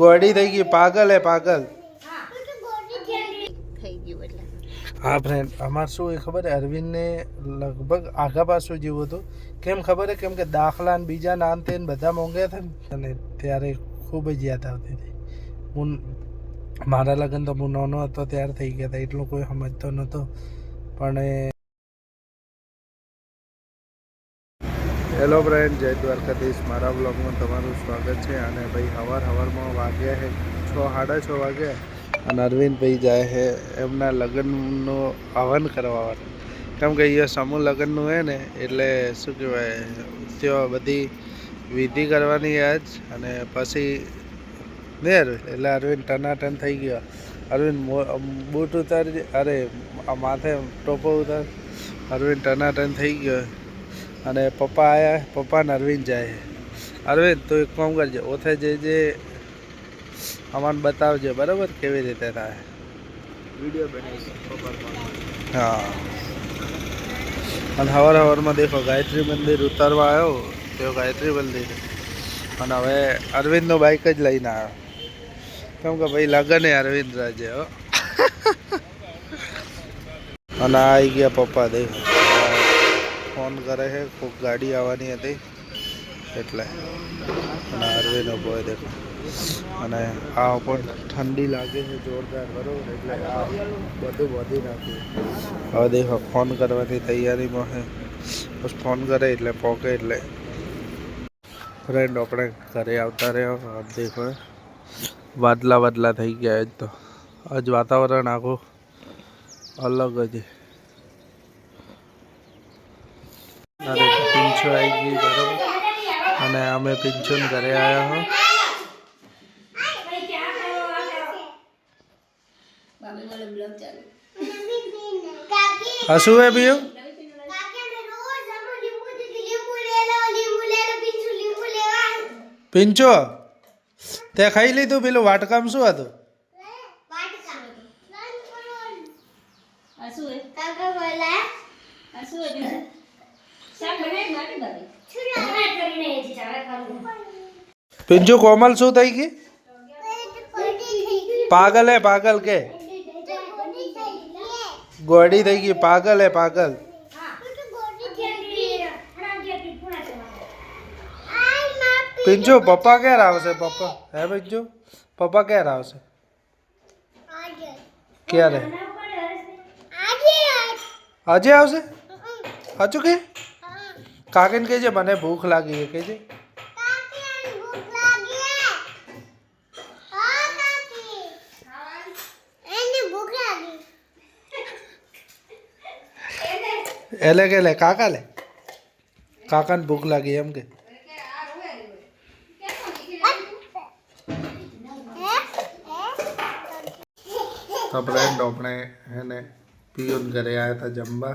ગોડી થઈ ગઈ, પાગલ હે પાગલ. હા ફ્રેન્ડ, અમારે શું એ ખબર હે, અરવિંદને લગભગ આગા પાછું જેવું હતું. કેમ ખબર હે? કેમ કે દાખલા ને બીજા નામ તે બધા મોંઘ્યા હતા ને, અને ત્યારે ખૂબ જ યાદ આવતી હતી. હું મારા લગ્ન તો હું નાનો હતો ત્યારે થઈ ગયા હતા, એટલું કોઈ સમજતો નહોતો. પણ હેલો ફ્રેન્ડ, જય દ્વારકાધીશ. મારા બ્લોગમાં તમારું સ્વાગત છે. અને ભાઈ સવારમાં વાગ્યા છે 6:30 વાગ્યા, અને અરવિંદભાઈ જાય છે એમના લગ્નનું હવન કરવા. કેમ કે અહીંયા સમૂહ લગ્નનું હે ને, એટલે શું કહેવાય, ત્યાં બધી વિધિ કરવાની આજ. અને પછી એટલે અરવિંદ ટનાટન થઈ ગયો. અરવિંદ બૂટ ઉતારી, અરે માથે ટોપો ઉતાર. અરવિંદ ટનાટન થઈ ગયો. અને પપ્પા આવ્યા, પપ્પા ને અરવિંદ જાય. અરવિંદ તું એક કામ કરજે, ઓથે જે અમાને બતાવજે બરાબર કેવી રીતે થાય. વિડીયો બનાવી. હા. અને સવારમાં દેખો ગાયત્રી મંદિર ઉતારવા આવ્યો, તો ગાયત્રી મંદિર. અને હવે અરવિંદનો બાઇક જ લઈને આવ્યો. કેમ કે ભાઈ લગન હે અરવિંદ રાજે હો. અને આવી ગયા પપ્પા, દેખો ફોન કરે છે, કોઈક ગાડી આવવાની હતી એટલે. અને અરવિંદ ઉભો દેખો. અને આ પણ ઠંડી લાગે છે જોરદાર, બરાબર, એટલે આ બધું વધી નાખ્યું. હવે દેખો ફોન કરવાની તૈયારીમાં છે, બસ ફોન કરે એટલે પોકે. એટલે ફ્રેન્ડ આપણે ઘરે આવતા રહ્યા. દેખો વાદલા થઈ ગયા. આજ તો આજ વાતાવરણ આખું અલગ જ. અરે પિંછો આવી ગઈ, બરાબર. અને અમે પિંછો ઘરે આવ્યા હો. હસું હે ભીયું પિંચો તે ખાઈ લીધું? પેલું વાટકામ શું હતું? પિંચુ કોમલ શું થઈ ગઈ? પાગલ હે પાગલ કે ગોડી થઈ ગઈ? પાગલ હે પાગલ. પિંચુ પપ્પા ક્યારે આવશે? પપ્પા હે પિંચુ, પપ્પા ક્યારે આવશે? ક્યારે? આજે આવશે? સાચું કે? કાકીને કહેજે મને ભૂખ લાગી છે, કહેજે. એટલે કે લે કાકા, લે કાકાને ભૂખ લાગી એમ કે. તો ફ્રેન્ડ આપણે એને પિયુન ઘરે આવ્યા હતા જમવા,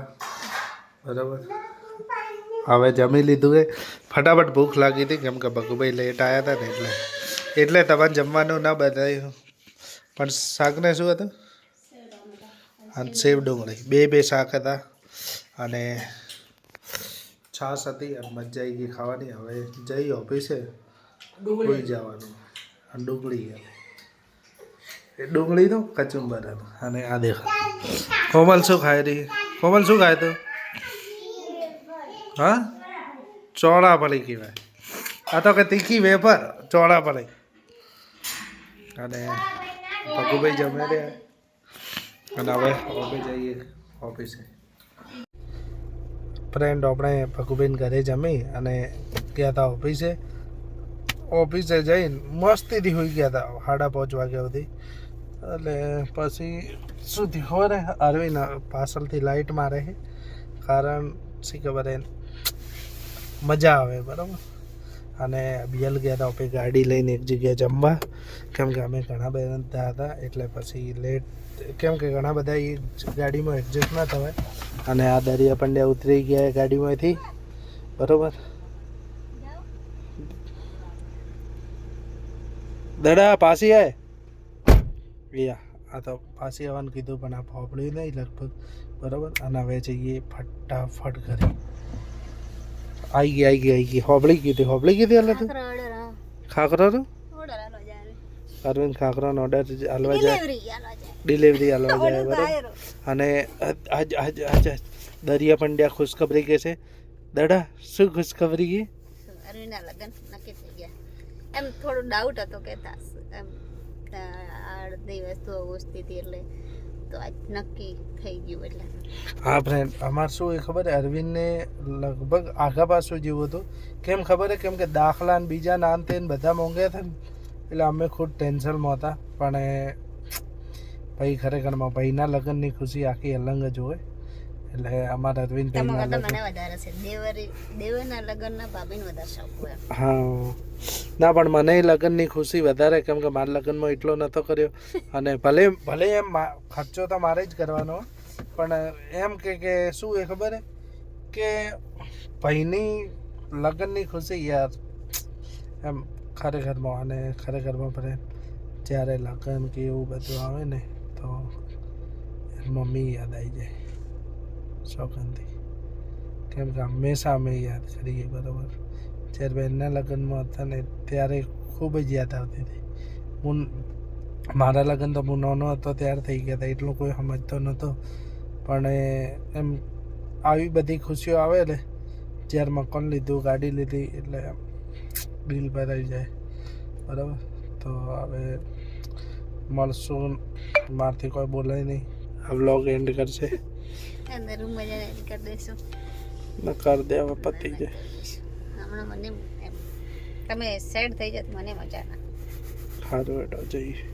બરાબર. હવે જમી લીધું એ ફટાફટ. ભૂખ લાગી હતી કેમ કે ભગુભાઈ લેટ આવ્યા હતા ને, એટલે તમારે જમવાનું ના બતાવ્યું. પણ શાકને શું હતું? અને સેવ ડુંગળી, બે શાક હતા. અને છાશ હતી. અને મજા આવી ગઈ ખાવાની. હવે જઈ ઓફિસે કોઈ જવાનું. અને ડુંગળી એ ડુંગળીનો કચુંબર હતો. અને આ દેખા કોમલ શું ખાઈ રહી? કોમલ શું ખાય તું? હા, ચોળાફળી કહેવાય. આ તો કે તીખી વેફર, ચોળાફળી. અને ભગુભાઈ જમે રહ્યા. અને હવે અમે જઈએ ઓફિસે. ફ્રેન્ડ આપણે ભગુભાઈને ઘરે જમી અને ગયા હતા ઓફિસે. ઓફિસે જઈને મસ્તીથી હોઈ ગયા હતા 5:30 વાગ્યા સુધી. એટલે પછી શું થયું ખબર હે? અરવિંદ પાછળથી લાઇટ મારે છે, કારણ શી ખબર હે, મજા આવે, બરાબર. અને બિયલ ગયા હતા આપણે ગાડી લઈને એક જગ્યાએ જમવા. કેમ કે અમે ઘણા બધા હતા, એટલે પછી લેટ. કેમ કે ઘણા બધા એ ગાડીમાં એડજસ્ટ ના થવાય. અને આ દરિયા પંડ્યા ઉતરી ગયા ગાડીમાંથી, બરાબર. દડા પાછી આય આ તો પાછી આવવાનું કીધું, પણ આ ફોપડ્યું નહીં લગભગ, બરાબર. અને હવે જઈએ ફટાફટ ઘરે. આવી ગઈ હોબળી કીધી એટલે તું ખાખરાનો ઓર્ડર આલો જાય અરવિંદ ખાખરાનો ઓર્ડર હાલવા જાય, ડિલિવરી આલો જાય ડિલિવરી હાલવા જાય, ઓર્ડર બરાબર. આયરો અને આજ આજ આજ આજ દરિયા પંડ્યા ખુશખબરી કે છે. દાદા શું ખુશખબરી કી? અરવિંદના લગ્ન નક્કી થઈ ગયા. એમ થોડું ડાઉટ હતો કે એમ અડધી વસ્તુ ઓછતી હતી એટલે તો આજ નક્કી થઈ ગયું એટલે હા ફ્રેન્ડ, અમારે શું એ ખબર હે, અરવિંદને લગભગ આઘા પાછું જેવું હતું. કેમ ખબર હે? કેમ કે દાખલા ને બીજા નાન તે બધા મોંઘ્યા હતા ને, એટલે અમે ખુદ ટેન્શનમાં હતા. પણ ભાઈ ખરેખરમાં ભાઈના લગ્નની ખુશી આખી અલગ જ હોય. એટલે અમારા અરવિંદ તમારા ભાઈના કરતાં લગ્ન, મને વધારે છે દેવરના લગ્નના ભાભીને વધારે શોખ હોય હા ના પણ મને લગ્નની ખુશી વધારે, કેમ કે મારા લગ્નમાં એટલો નહોતો કર્યો. અને ભલે ભલે એમ ખર્ચો તો મારે જ કરવાનો, પણ એમ કે શું એ ખબર હે કે ભાઈની લગ્નની ખુશી યાર એમ ખરેખરમાં. અને ખરેખરમાં પણ જ્યારે લગ્ન કે એવું બધું આવે ને તો મમ્મી યાદ આવી જાય શોખનથી. કેમ કે હંમેશા અમે યાદ કરીએ, બરાબર. જ્યારે બહેનના લગ્નમાં હતા ને ત્યારે ખૂબ જ યાદ આવતી હતી. મારા લગ્ન તો હું નાનો હતો ત્યારે થઈ ગયા હતા, એટલું કોઈ સમજતો નહોતો. પણ એમ આવી બધી ખુશીઓ આવે ને, જ્યારે મકાન લીધું, ગાડી લીધી, એટલે દિલ ભરાઈ જાય, બરાબર. તો હવે મળશું, મારથી કોઈ બોલાય નહીં. આ વ્લોગ એન્ડ કરશે અંદર રૂમમાં જઈને કરી દઈશું ન કર દે, હવે પતી જાય. હમણાં મને એમ તમે સેડ થઈ જાય તો મને મજા ના સારું, એડો જઈએ.